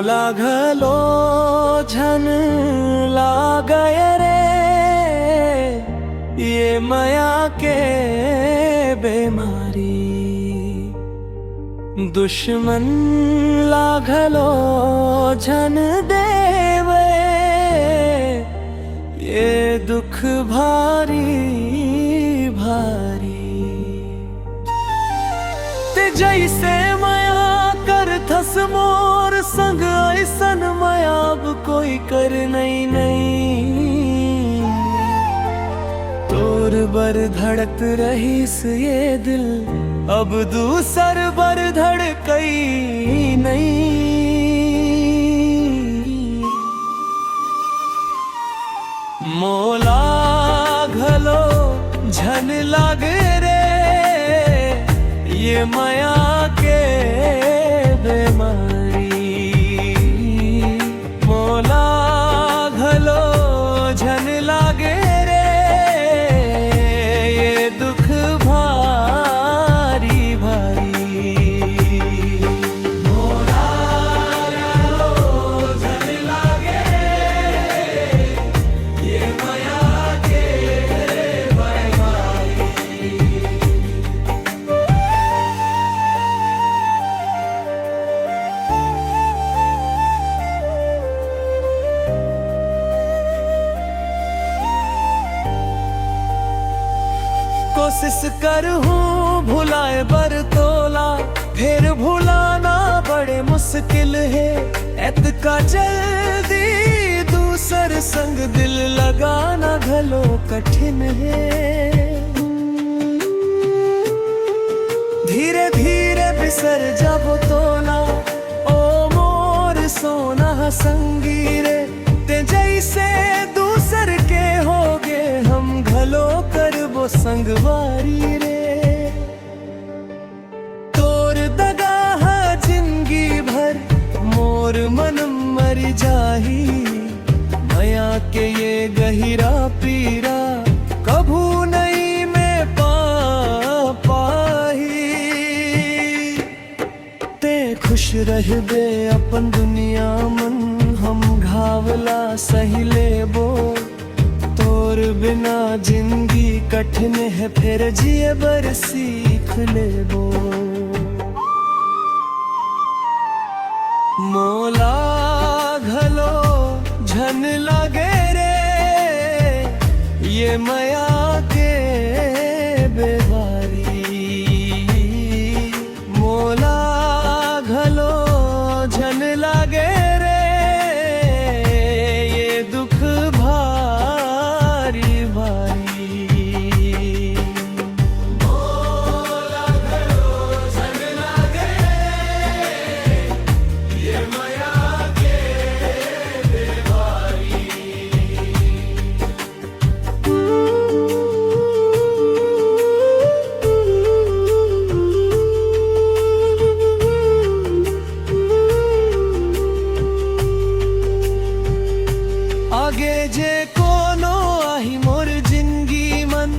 मोला घलो झन लागय रे ये माया के बेमारी। दुश्मन लागलो झन देवे ये दुख भारी भारी। ते जैसे माया कर थस मोर संग ऐसन माया अब कोई कर नहीं। तोर बर धड़क रहीस ये दिल अब दूसर बर धड़कई नहीं। मोला घलो झन लागे रे ये माया के बेमारी। मोला घलो झन लागे रे ये दुख भारी भारी। मोला घलो झन लागे ये माया के बेमारी। कोशिश कर हूँ भुलाए बर तोला फिर भुलाना बड़े मुश्किल है। ऐत का जल्दी दूसर संग दिल लगाना घलो कठिन है। धीरे धीरे बिसर जब तोला ओ मोर सोना संगी रे। ते जैसे दूसर के होगे हम घलो करबो संगवारी रे। तोर दगाह जिंदगी भर मोर मन मर जाही। माया के ये गहिरा पीरा कभू नहीं में पा पाही। ते खुश रह दे अपन दुनिया मन हम घावला सही लेबो। तोर बिना जिंदगी कठिन है फिर जिए बर सीख लेबो। मोला घलो झन लागे रे ये माया के बेमारी। मोला घलो झन लागे रे ये दुख भारी भारी। मोला घलो झन लागे ये माया के बेमारी। आगे जे कोनो आही मोर जिंदगी मन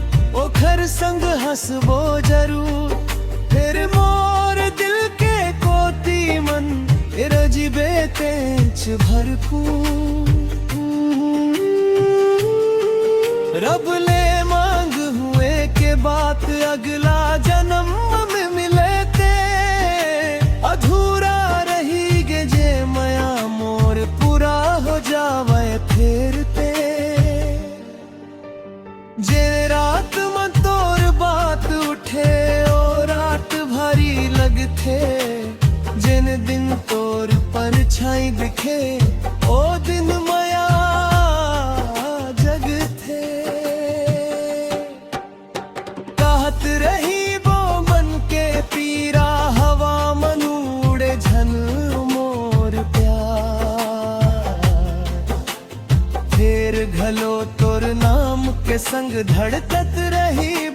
ओखर संग हंसबो जरूर। फिर मोर दिल के कोती मन रजिबे तेंच भरपूर। रब ले मांग हुए के बात अगला जन्म में मिले ते। अधूरा रही गे जे माया मोर पूरा हो जावे फिर ते। जे रात में तोर बात उठे ओ रात भारी लगथे। जिन दिन तोर परछाई दिखे ओ दिन माया जगथे। कहत रही वो मन के पीरा हवा मन उड़े झन मोर प्यार। फिर घलो तोर नाम के संग धड़कत रही